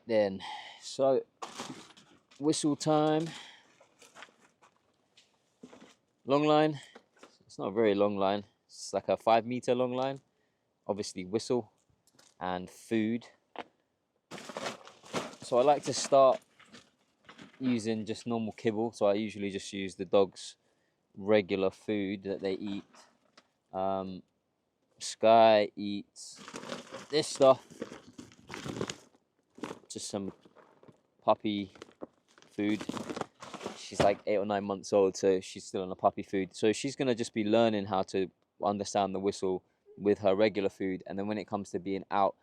then, so whistle time. Long line, it's not a very long line, it's like a 5 meter long line. Obviously whistle and food. So I like to start using just normal kibble. So I usually just use the dog's regular food that they eat. Sky eats this stuff, just some puppy food. She's like 8 or 9 months old, so she's still on a puppy food. So she's gonna just be learning how to understand the whistle with her regular food. And then when it comes to being out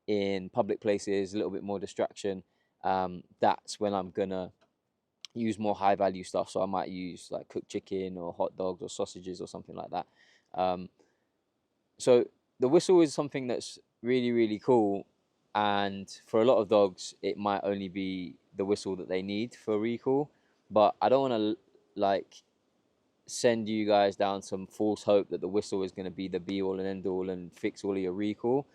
in public places, a little bit more distraction, that's when I'm gonna use more high value stuff. So I might use like cooked chicken or hot dogs or sausages or something like that. So the whistle is something that's really, really cool. And for a lot of dogs, it might only be the whistle that they need for recall. But I don't want to like send you guys down some false hope that the whistle is going to be the be all and end all and fix all of your recall.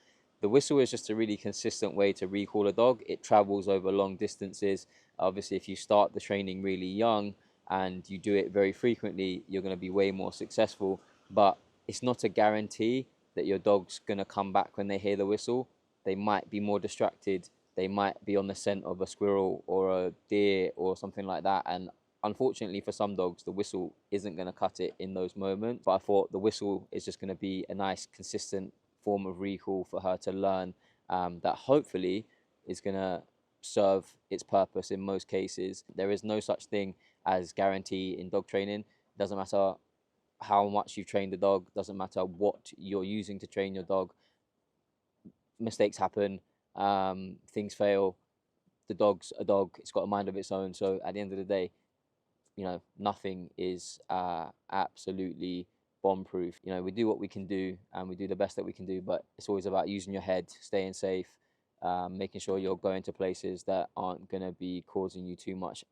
The whistle is just a really consistent way to recall a dog. It travels over long distances. Obviously, if you start the training really young and you do it very frequently, you're going to be way more successful. But it's not a guarantee that your dog's going to come back when they hear the whistle. They might be more distracted. They might be on the scent of a squirrel or a deer or something like that. And unfortunately for some dogs, the whistle isn't going to cut it in those moments. But I thought the whistle is just going to be a nice, consistent form of recall for her to learn, that hopefully is going to serve its purpose in most cases. There is no such thing as guarantee in dog training. It doesn't matter how much you've trained the dog, doesn't matter what you're using to train your dog. Mistakes happen, things fail. The dog's a dog, it's got a mind of its own. So at the end of the day, you know, nothing is absolutely bomb proof. You know, we do what we can do and we do the best that we can do, but it's always about using your head, staying safe, making sure you're going to places that aren't going to be causing you too much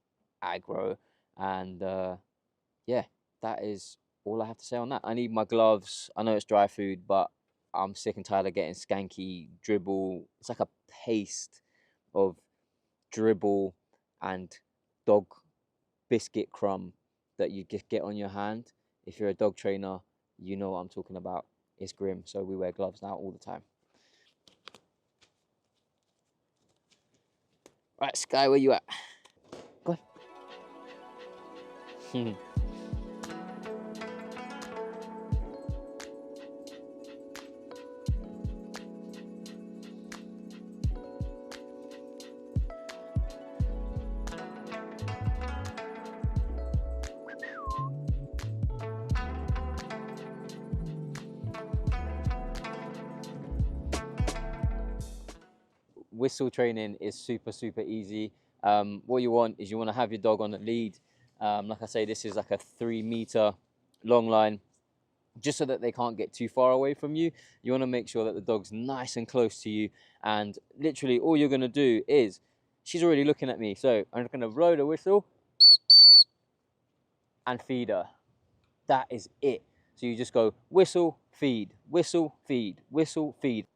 aggro. And yeah, that is all I have to say on that. I need my gloves. I know it's dry food, but I'm sick and tired of getting skanky dribble. It's like a paste of dribble and dog biscuit crumb that you just get on your hand. If you're a dog trainer, you know what I'm talking about. It's grim, so we wear gloves now all the time. Right, Sky, where you at? Go on. Whistle training is super, super easy. What you want is you want to have your dog on a lead. Like I say, this is like a 3 meter long line, just so that they can't get too far away from you. You want to make sure that the dog's nice and close to you. And literally all you're going to do is, she's already looking at me, so I'm going to blow the whistle and feed her. That is it. So you just go whistle, feed, whistle, feed, whistle, feed.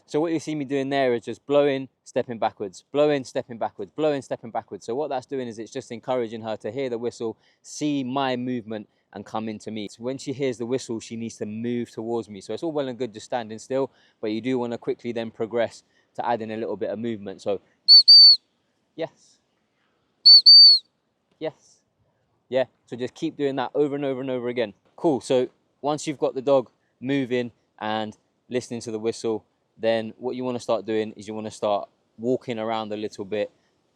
So what you see me doing there is just blowing, stepping backwards, blowing, stepping backwards, blowing, stepping backwards. So what that's doing is it's just encouraging her to hear the whistle, see my movement and come into me. So when she hears the whistle, she needs to move towards me. So it's all well and good just standing still, but you do want to quickly then progress to add in a little bit of movement. So yes, yes, yeah. So just keep doing that over and over and over again. Cool. So once you've got the dog moving and listening to the whistle, then what you want to start doing is you want to start walking around a little bit.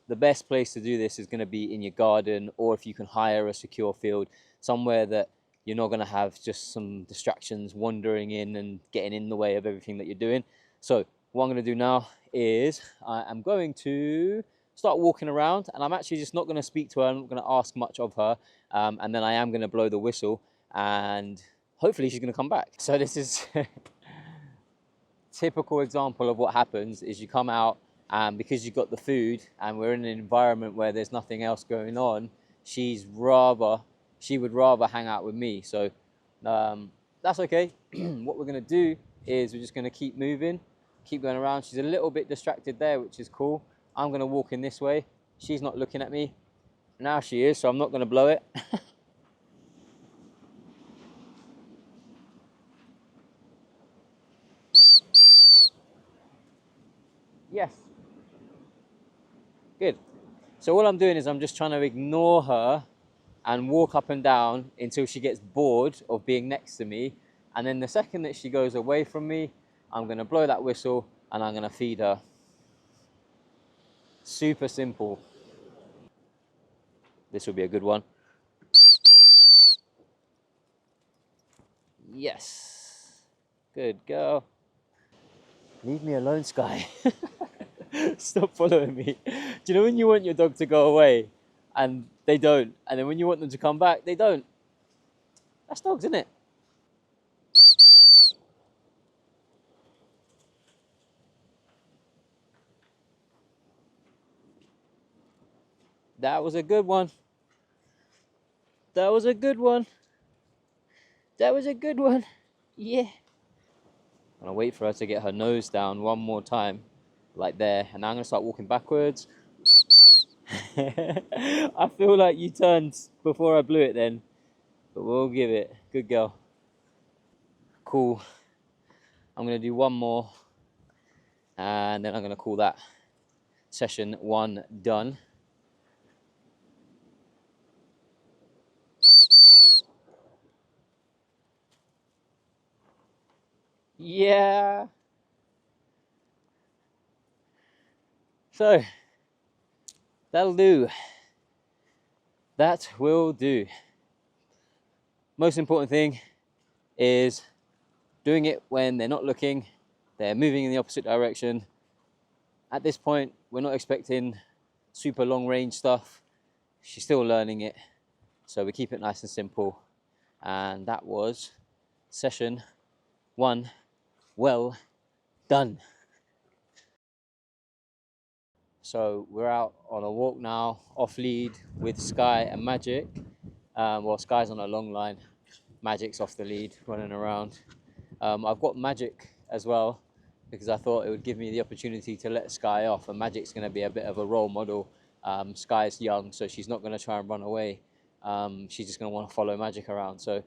The best place to do this is going to be in your garden, or if you can hire a secure field, somewhere that you're not going to have just some distractions wandering in and getting in the way of everything that you're doing. So what I'm going to do now is I am going to start walking around, and I'm actually just not going to speak to her. I'm not going to ask much of her, and then I am going to blow the whistle, and hopefully she's going to come back. So this is typical example of what happens is you come out, and because you've got the food and we're in an environment where there's nothing else going on, she would rather hang out with me. So that's okay. What we're gonna do is we're just gonna keep moving, keep going around. She's a little bit distracted there, which is cool. I'm gonna walk in this way. She's not looking at me. Now she is, so I'm not gonna blow it. Yes, good. So all I'm doing is I'm just trying to ignore her and walk up and down until she gets bored of being next to me. And then the second that she goes away from me, I'm gonna blow that whistle and I'm gonna feed her. Super simple. This will be a good one. Yes. Good girl. Leave me alone, Sky. Stop following me. Do you know when you want your dog to go away and they don't? And then when you want them to come back, they don't? That's dogs, isn't it? That was a good one. That was a good one. That was a good one. Yeah. I'm gonna wait for her to get her nose down one more time, like there. And now I'm gonna start walking backwards. I feel like you turned before I blew it then, but we'll give it. Good girl. Cool. I'm gonna do one more and then I'm gonna call that session 1 done. Yeah. So that'll do. That will do. Most important thing is doing it when they're not looking, they're moving in the opposite direction. At this point, we're not expecting super long range stuff. She's still learning it, so we keep it nice and simple. And that was session 1. Well done. So we're out on a walk now, off lead with Sky and Magic. Well, Sky's on a long line, Magic's off the lead, running around. I've got Magic as well because I thought it would give me the opportunity to let Sky off, and Magic's going to be a bit of a role model. Sky's young, so she's not going to try and run away. She's just going to want to follow Magic around. So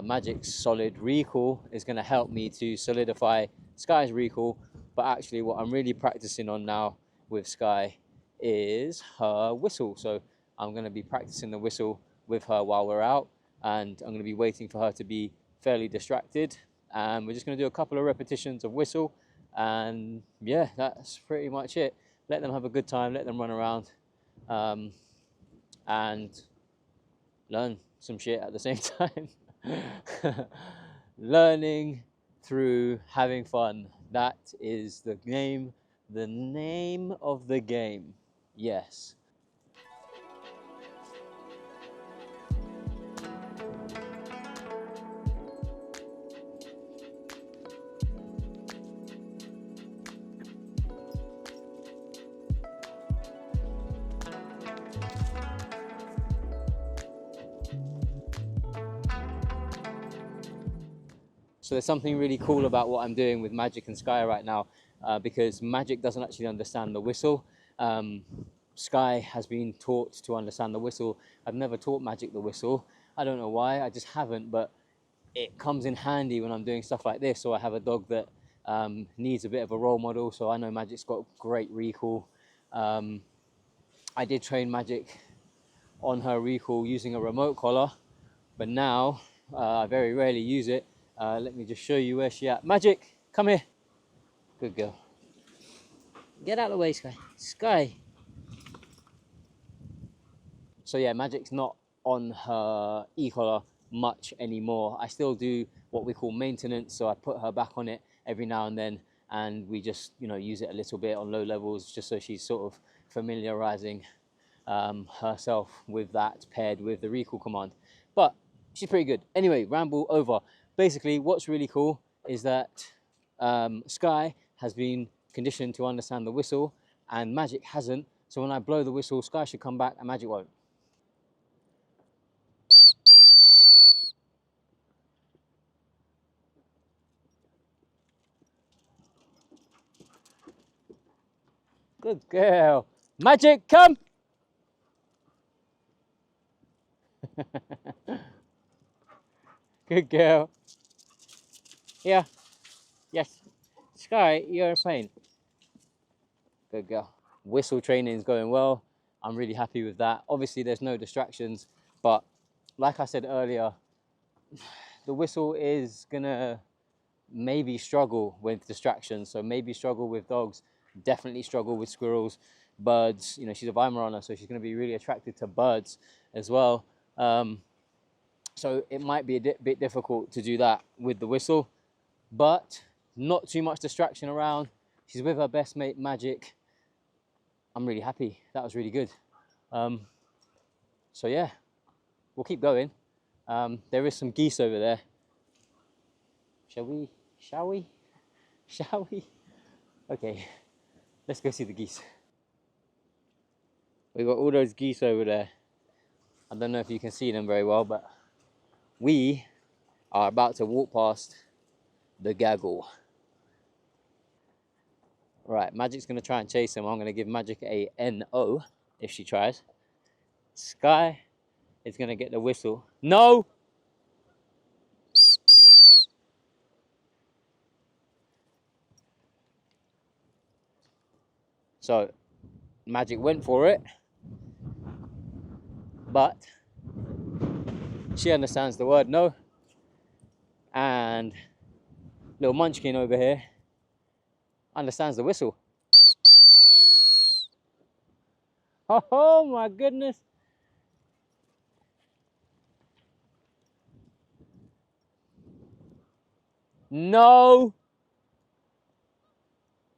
Magic's solid recall is going to help me to solidify Sky's recall. But actually what I'm really practicing on now with Sky is her whistle. So I'm going to be practicing the whistle with her while we're out, and I'm going to be waiting for her to be fairly distracted. And we're just going to do a couple of repetitions of whistle, and yeah, that's pretty much it. Let them have a good time, let them run around, and learn some shit at the same time. Learning through having fun. That is the name of the game. Yes. So there's something really cool about what I'm doing with Magic and Sky right now, because Magic doesn't actually understand the whistle. Sky has been taught to understand the whistle. I've never taught Magic the whistle. I don't know why, I just haven't, but it comes in handy when I'm doing stuff like this, or I have a dog that needs a bit of a role model. So I know Magic's got great recall. I did train Magic on her recall using a remote collar, but now I very rarely use it. Let me just show you where she at. Magic, come here. Good girl. Get out of the way, Sky. Sky. So yeah, Magic's not on her e-collar much anymore. I still do what we call maintenance, so I put her back on it every now and then, and we just use it a little bit on low levels, just so she's sort of familiarizing herself with that, paired with the recall command. But she's pretty good. Anyway, ramble over. Basically, what's really cool is that Sky has been conditioned to understand the whistle, and Magic hasn't. So when I blow the whistle, Sky should come back and Magic won't. Good girl. Magic, come. Good girl. Yeah. Yes. Sky, you're a pain. Good girl. Whistle training is going well. I'm really happy with that. Obviously, there's no distractions, but like I said earlier, the whistle is gonna maybe struggle with distractions. So maybe struggle with dogs, definitely struggle with squirrels, birds. You know, she's a Weimaraner, so she's gonna be really attracted to birds as well. So it might be a bit difficult to do that with the whistle, but not too much distraction around. She's with her best mate, Magic. I'm really happy. That was really good. So yeah, we'll keep going. There is some geese over there. Shall we? Shall we? Shall we? Okay, let's go see the geese. We've got all those geese over there. I don't know if you can see them very well, but we are about to walk past the gaggle. Right, Magic's gonna try and chase him. I'm gonna give Magic a NO if she tries. Sky is gonna get the whistle. No! So Magic went for it, but she understands the word no. And little munchkin over here understands the whistle. Oh my goodness. No.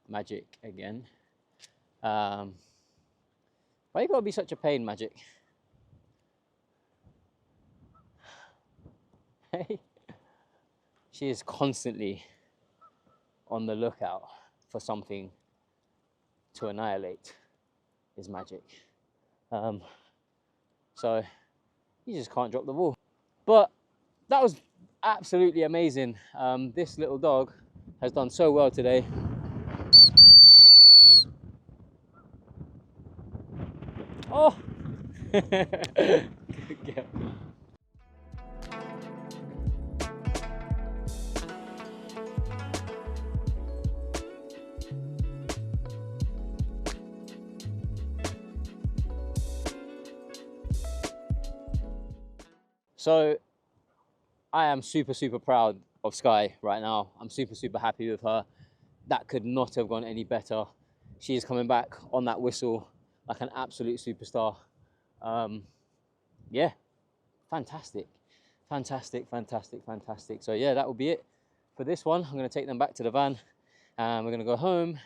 Magic again. Why you gotta be such a pain, Magic? Hey. She is constantly on the lookout for something to annihilate, is Magic. So you just can't drop the ball. But that was absolutely amazing. This little dog has done so well today. Oh! Good girl. So I am super proud of Sky right now. I'm super happy with her. That could not have gone any better. She is coming back on that whistle like an absolute superstar. Yeah, fantastic. So yeah, that will be it for this one. I'm gonna take them back to the van and we're gonna go home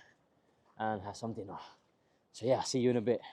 and have some dinner. So yeah, I'll see you in a bit.